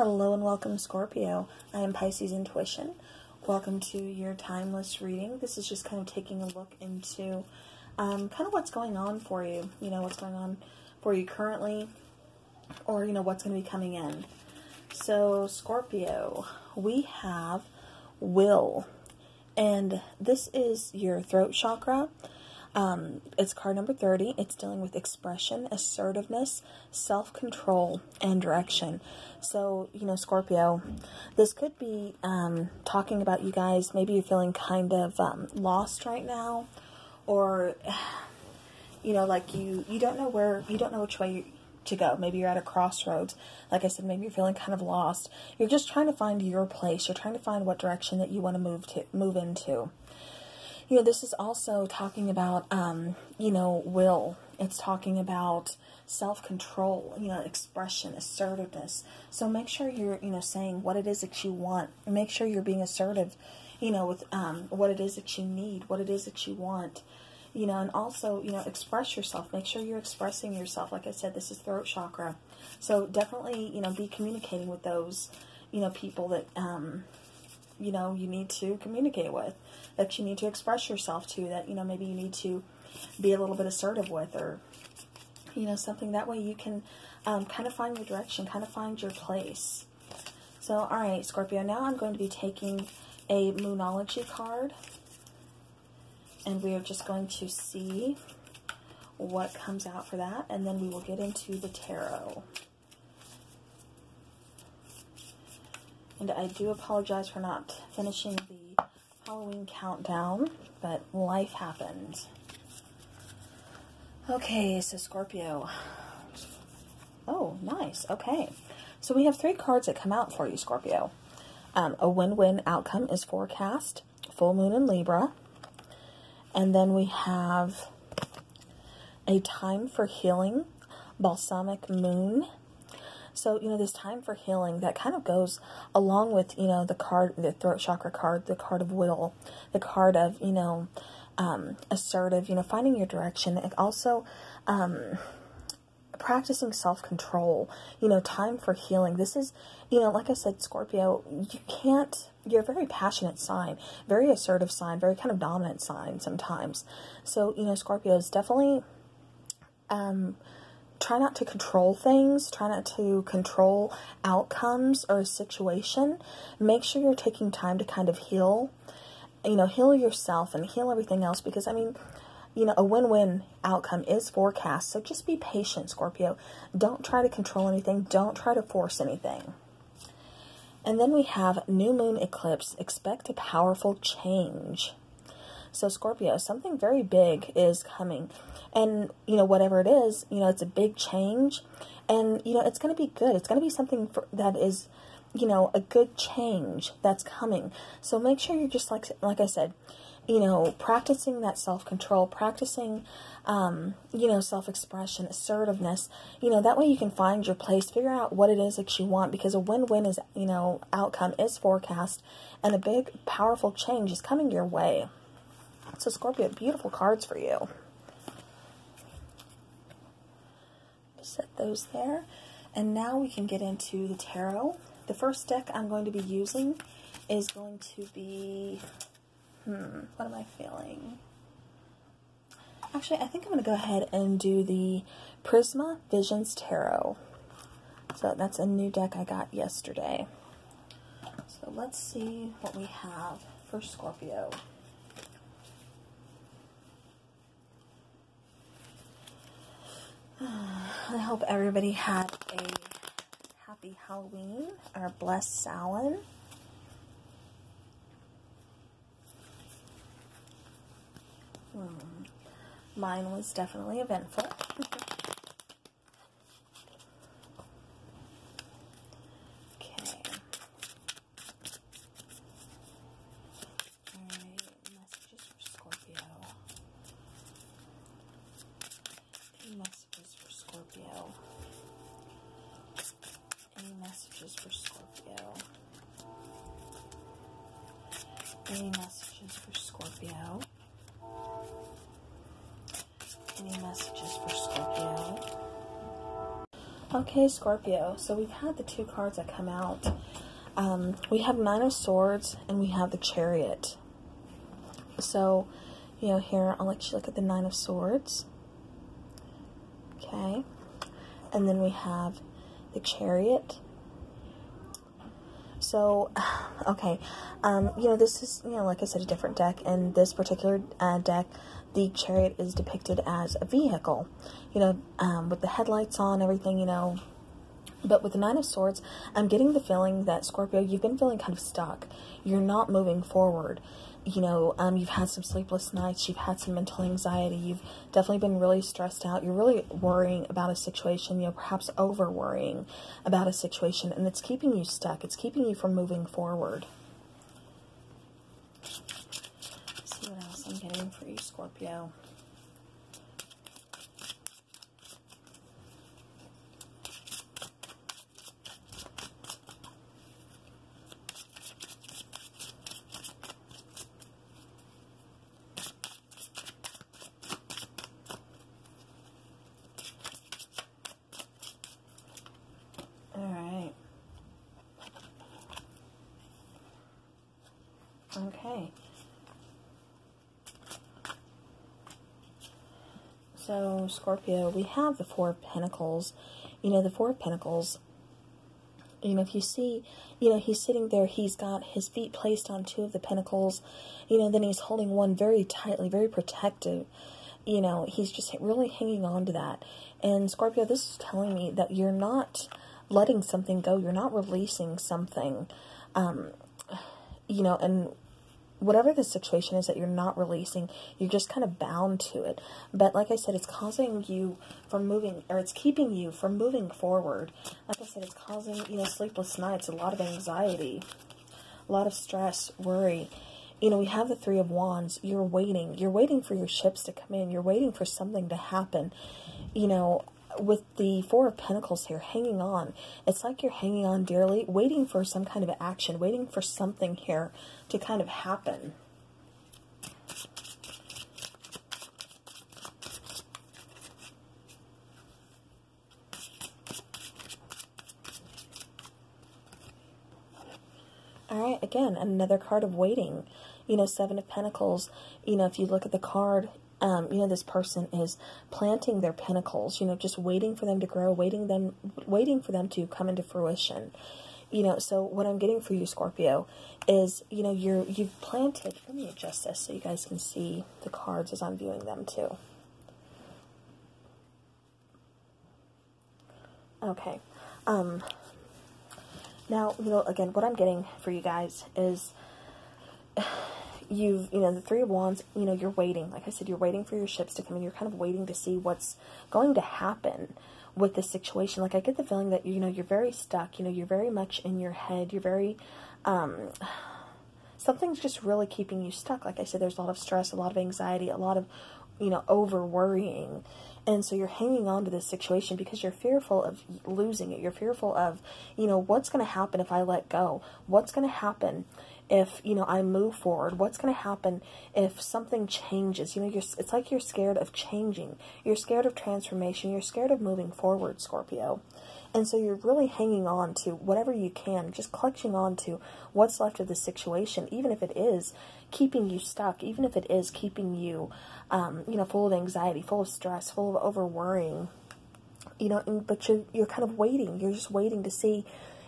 Hello and welcome, Scorpio. I am Pisces Intuition. Welcome to your timeless reading. This is just kind of taking a look into kind of what's going on for you. You know, what's going on for you currently, or, you know, what's going to be coming in. So, Scorpio, we have will. And this is your throat chakra. It's card number 30. It's dealing with expression, assertiveness, self-control, and direction. So, you know, Scorpio, this could be talking about you guys. Maybe you're feeling kind of lost right now, or, you know, like you don't know which way to go. Maybe you're at a crossroads. Like I said, maybe you're feeling kind of lost. You're just trying to find your place. You're trying to find what direction that you want to move into. You know, this is also talking about, you know, will. It's talking about self-control, you know, expression, assertiveness. So make sure you're, you know, saying what it is that you want. Make sure you're being assertive, you know, with what it is that you need, what it is that you want. You know, and also, you know, express yourself. Make sure you're expressing yourself. Like I said, this is throat chakra. So definitely, you know, be communicating with those, you know, people that, you know, you need to communicate with, that you need to express yourself to, that, you know, maybe you need to be a little bit assertive with, or, you know, something. That way you can kind of find your direction, kind of find your place. So, all right, Scorpio, now I'm going to be taking a Moonology card, and we are just going to see what comes out for that, and then we will get into the tarot. And I do apologize for not finishing the Halloween countdown, but life happened. Okay, so Scorpio. Oh, nice. Okay. So we have 3 cards that come out for you, Scorpio. A win-win outcome is forecast, full moon in Libra. And then we have a time for healing, balsamic moon. So, you know, this time for healing, that kind of goes along with, you know, the card, the throat chakra card, the card of will, the card of, you know, assertive, you know, finding your direction. And also, practicing self-control, you know, time for healing. This is, you know, like I said, Scorpio, you're a very passionate sign, very assertive sign, very kind of dominant sign sometimes. So, you know, Scorpio is definitely, try not to control things, try not to control outcomes or a situation. Make sure you're taking time to kind of heal, you know, heal yourself and heal everything else, because, I mean, you know, a win-win outcome is forecast. So just be patient, Scorpio. Don't try to control anything. Don't try to force anything. And then we have new moon eclipse. Expect a powerful change. So Scorpio, something very big is coming. And, you know, whatever it is, you know, it's a big change. And, you know, it's going to be good. It's going to be something that is, you know, a good change that's coming. So make sure you're just, like I said, you know, practicing that self-control, practicing, you know, self-expression, assertiveness, you know, that way you can find your place, figure out what it is that you want, because a win-win is, you know, outcome is forecast, and a big, powerful change is coming your way. So Scorpio, beautiful cards for you. Set those there. And now we can get into the tarot. The first deck I'm going to be using is going to be, what am I feeling? Actually, I think I'm going to go ahead and do the Prisma Visions Tarot. So that's a new deck I got yesterday. So let's see what we have for Scorpio. I hope everybody had a happy Halloween or a blessed Samhain. Mine was definitely eventful. Okay. Alright, messages for Scorpio. Any messages for Scorpio? Any messages for Scorpio? Any messages for Scorpio? Any messages for Scorpio? Okay, Scorpio. So we've had the two cards that come out. We have Nine of Swords and we have the Chariot. So, you know, here I'll let you look at the Nine of Swords. Okay. And then we have the Chariot. So, okay, you know, this is, you know, like I said, a different deck. And this particular deck, the Chariot is depicted as a vehicle, you know, with the headlights on, everything, you know. But with the Nine of Swords, I'm getting the feeling that, Scorpio, you've been feeling kind of stuck. You're not moving forward. You know, you've had some sleepless nights. You've had some mental anxiety. You've definitely been really stressed out. You're really worrying about a situation, you know, perhaps over worrying about a situation. And it's keeping you stuck. It's keeping you from moving forward. Let's see what else I'm getting for you, Scorpio. Alright. Okay. So, Scorpio, we have the Four of Pentacles. You know, the Four of Pentacles, you know, if you see, you know, he's sitting there, he's got his feet placed on two of the pentacles, you know, then he's holding one very tightly, very protective. You know, he's just really hanging on to that. And, Scorpio, this is telling me that you're not letting something go. You're not releasing something, you know, and whatever the situation is that you're not releasing, you're just kind of bound to it. But like I said, it's causing you from moving, or it's keeping you from moving forward. Like I said, it's causing, you know, sleepless nights, a lot of anxiety, a lot of stress, worry. You know, we have the Three of Wands. You're waiting. You're waiting for your ships to come in. You're waiting for something to happen. You know, with the Four of Pentacles here, hanging on. It's like you're hanging on dearly, waiting for some kind of action, waiting for something here to kind of happen. Alright, again, another card of waiting. You know, Seven of Pentacles. You know, if you look at the card, you know, this person is planting their pentacles, you know, just waiting for them to grow, waiting for them to come into fruition. You know, so what I'm getting for you, Scorpio, is, you know, you've planted, let me adjust this so you guys can see the cards as I'm viewing them too. Okay. Now, you know, again, what I'm getting for you guys is, you know, the Three of Wands, you know, you're waiting. Like I said, you're waiting for your ships to come in. You're kind of waiting to see what's going to happen with this situation. Like, I get the feeling that, you know, you're very stuck. You know, you're very much in your head. You're very, something's just really keeping you stuck. Like I said, there's a lot of stress, a lot of anxiety, a lot of, you know, over worrying. And so you're hanging on to this situation because you're fearful of losing it. You're fearful of, you know, what's going to happen if I let go? What's going to happen if, you know, I move forward? What's going to happen if something changes? You know, it's like you're scared of changing. You're scared of transformation. You're scared of moving forward, Scorpio. And so you're really hanging on to whatever you can, just clutching on to what's left of the situation, even if it is keeping you stuck, even if it is keeping you, you know, full of anxiety, full of stress, full of over worrying, you know, but you're kind of waiting. You're just waiting to see,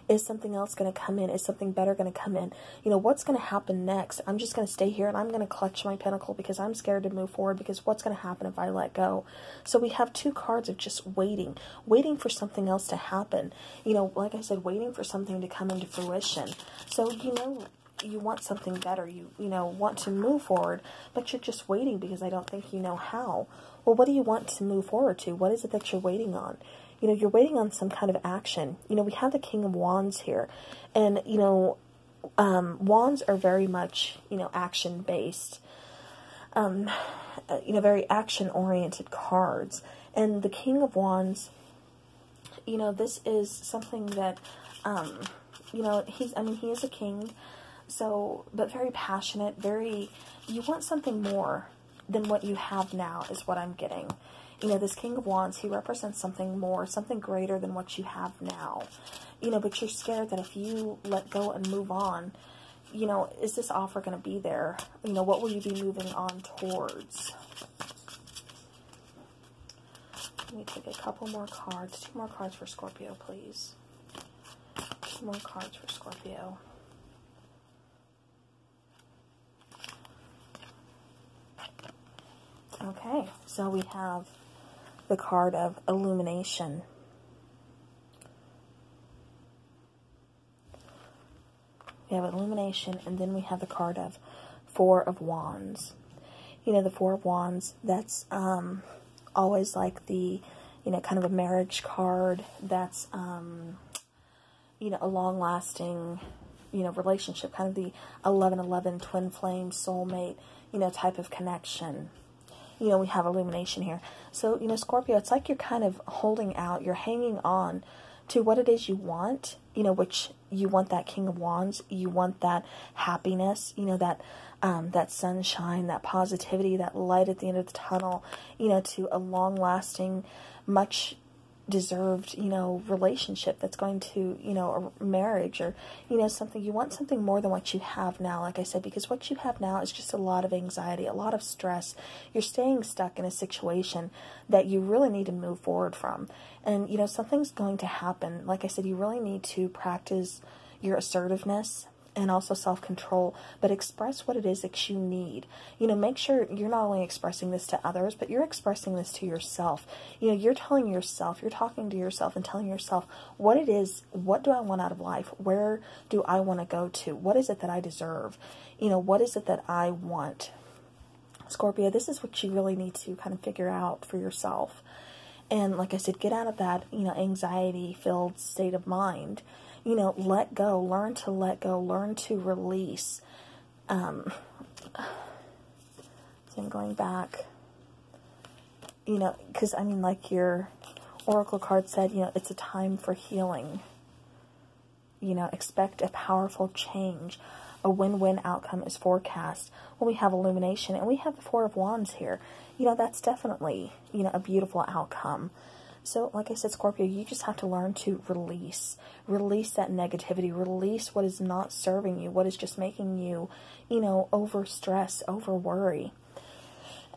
is something else going to come in? Is something better going to come in? You know, what's going to happen next? I'm just going to stay here and I'm going to clutch my pentacle because I'm scared to move forward, because what's going to happen if I let go? So we have two cards of just waiting for something else to happen. You know, like I said, waiting for something to come into fruition. So, you know, you want something better. You know, want to move forward, but you're just waiting because I don't think you know how. Well, what do you want to move forward to? What is it that you're waiting on? You know, you're waiting on some kind of action. You know, we have the King of Wands here. And, you know, wands are very much, you know, action-based. You know, very action-oriented cards. And the King of Wands, you know, this is something that, you know, he is a king. So, but very passionate, you want something more than what you have now is what I'm getting. you know, this King of Wands, he represents something more, something greater than what you have now. You know, but you're scared that if you let go and move on, you know, is this offer going to be there? You know, what will you be moving on towards? Let me take a couple more cards. 2 more cards for Scorpio, please. 2 more cards for Scorpio. Okay, so we have the card of illumination. We have illumination, and then we have the card of 4 of Wands. You know, the 4 of Wands, that's always like the, you know, kind of a marriage card. That's, you know, a long-lasting, you know, relationship. Kind of the 11-11 twin flame soulmate, you know, type of connection. You know, we have illumination here. So, you know, Scorpio, it's like you're kind of holding out, you're hanging on to what it is you want, you know, which you want that King of Wands, you want that happiness, you know, that that sunshine, that positivity, that light at the end of the tunnel, you know, to a long-lasting, much deserved, you know, relationship that's going to, you know, a marriage, or, you know, something. You want something more than what you have now, like I said, because what you have now is just a lot of anxiety, a lot of stress. You're staying stuck in a situation that you really need to move forward from. And, you know, something's going to happen. Like I said, you really need to practice your assertiveness and also self-control, but express what it is that you need. You know, make sure you're not only expressing this to others, but you're expressing this to yourself. You know, you're telling yourself, you're talking to yourself and telling yourself what it is, what do I want out of life? Where do I want to go to? What is it that I deserve? You know, what is it that I want? Scorpio, this is what you really need to kind of figure out for yourself. And like I said, get out of that, you know, anxiety-filled state of mind. You know, let go, learn to let go, learn to release. So I'm going back, you know, because, I mean, like your oracle card said, you know, it's a time for healing. You know, expect a powerful change. A win-win outcome is forecast. Well, we have illumination, and we have the 4 of Wands here. You know, that's definitely, you know, a beautiful outcome. So, like I said, Scorpio, you just have to learn to release. Release that negativity. Release what is not serving you, what is just making you, you know, over-stress, over-worry.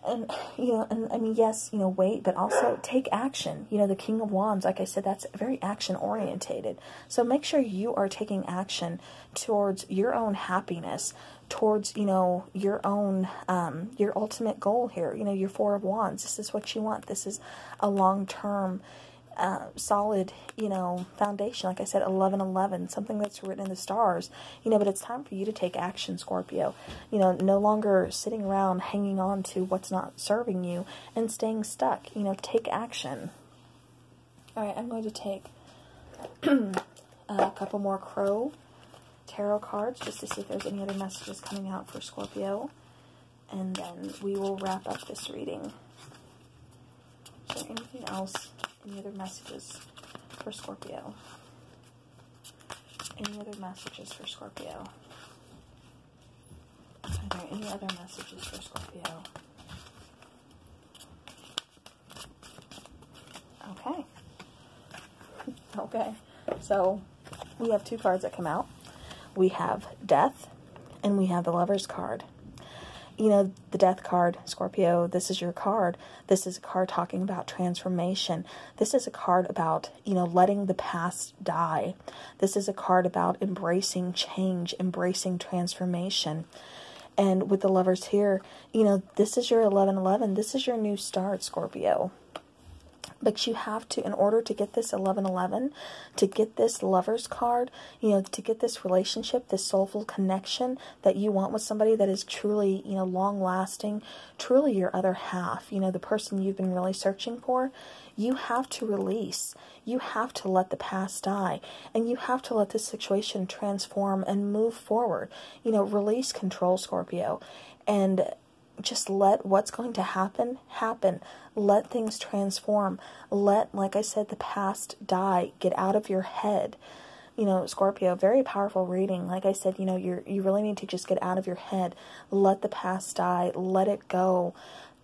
And, you know, and I mean, yes, you know, wait, but also take action. You know, the King of Wands, like I said, that's very action-orientated. So make sure you are taking action towards your own happiness, towards, you know, your own, your ultimate goal here. You know, your 4 of Wands, this is what you want. This is a long-term, solid, you know, foundation. Like I said, 11-11, something that's written in the stars, you know, but it's time for you to take action, Scorpio. You know, no longer sitting around hanging on to what's not serving you and staying stuck. You know, take action. All right, I'm going to take a couple more Crow tarot cards just to see if there's any other messages coming out for Scorpio, and then we will wrap up this reading. Is there anything else? Any other messages for Scorpio? Any other messages for Scorpio? Are there any other messages for Scorpio? Okay. Okay. So, we have 2 cards that come out. We have Death, and we have the Lover's card. You know, the Death card, Scorpio, this is your card. This is a card talking about transformation. This is a card about, you know, letting the past die. This is a card about embracing change, embracing transformation. And with the Lovers here, you know, this is your 11-11. This is your new start, Scorpio. But you have to, in order to get this 11-11, to get this Lover's card, you know, to get this relationship, this soulful connection that you want with somebody that is truly, you know, long-lasting, truly your other half, you know, the person you've been really searching for, you have to release. You have to let the past die. And you have to let this situation transform and move forward. You know, release control, Scorpio. And just let what's going to happen, happen. Let things transform. Let, like I said, the past die. Get out of your head. You know, Scorpio, very powerful reading. Like I said, you know, you really need to just get out of your head. Let the past die. Let it go.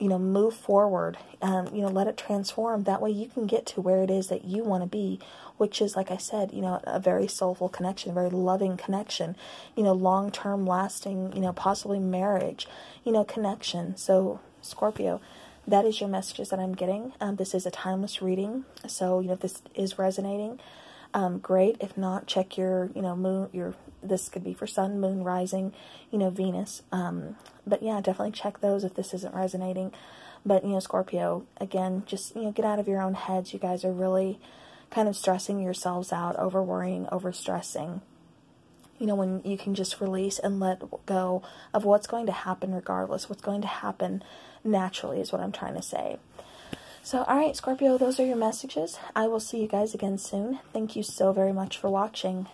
you know, move forward, you know, let it transform. That way you can get to where it is that you want to be, which is, like I said, you know, a very soulful connection, a very loving connection, you know, long-term lasting, you know, possibly marriage, you know, connection. So Scorpio, that is your messages that I'm getting. This is a timeless reading. So, you know, if this is resonating, great. If not, check your, you know, moon, this could be for sun, moon, rising, you know, Venus. But yeah, definitely check those if this isn't resonating. But, you know, Scorpio, again, just, you know, get out of your own heads. You guys are really kind of stressing yourselves out, over worrying, over stressing. You know, when you can just release and let go of what's going to happen regardless, what's going to happen naturally is what I'm trying to say. So, all right, Scorpio, those are your messages. I will see you guys again soon. Thank you so very much for watching.